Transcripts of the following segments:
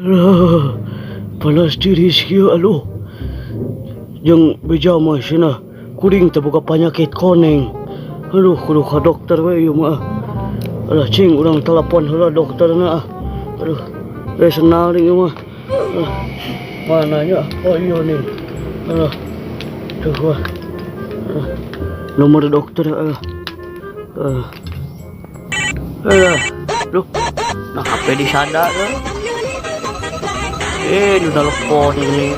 Alah, panas diri siya alo. Yang bijama siya na. Kuring tabuka penyakit koneng. Aduh, kudu ka dokter we yung mah. Alah, cing, urang telepon hala dokter na. Aduh, senang ring yung mah. Mana nya? Oh iya nih. Alah, tuh wah. Nomor dokter. Alah, loh, nah HP disadar kan? Udah telepon ini.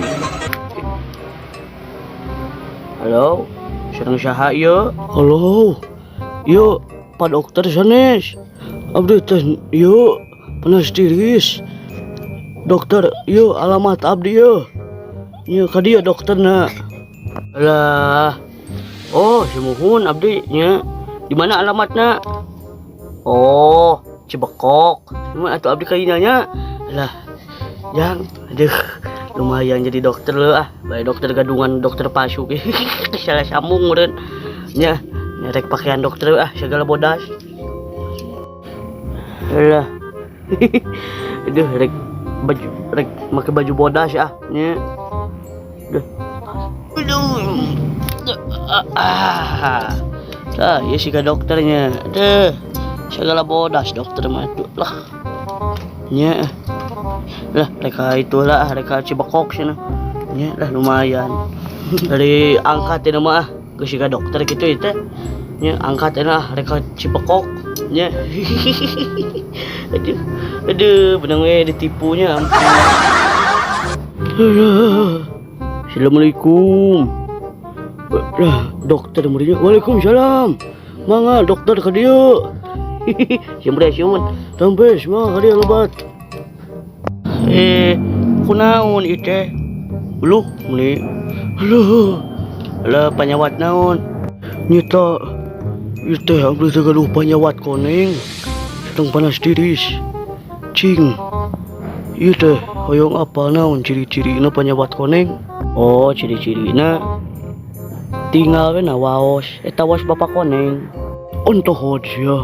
Halo, sedang saha ieu? Halo, yuk, Pak Dokter sanes. Abdi teh yuk, panas tiris. Dokter, yuk alamat abdi yuk. Yuk ka dieu dokterna. Alah. Oh, simuhun abdi nya. Di mana alamatna? Oh, Cibekok. Cuma atuh abdi ka nya. Alah. Yang, aduh, lumayan jadi dokter lo ah. Baik dokter gadungan dokter pasu ke. Salah sambung meureun. Nya, rek pakaian dokter ah segala bodas. Alah. Aduh, rek make baju bodas ah. Nya. Aduh. Lah, ya sih ke dokternya. Aduh. Segala bodas dokter mah tuh lah. Nya. Lah reka itulah reka Cibekok sana ya lah lumayan dari angkat ini mah geus siga dokter gitu itu ya angkat ini reka Cibekok ya aduh benang we ditipunya Assalamualaikum lah dokter muridnya Waalaikumsalam mangga dokter ka dieu siempre siuman tampes mah ka dieu lebat kunaon ite lu meni lah panyawat naon nyita ite abdi teh gaduh panyawat koneng sedang panas tiris cing ieu teh hoyong apa naon ciri-cirina panyawat koneng oh ciri-cirina tinggal we na waos eta waos bapak koneng ontoh sia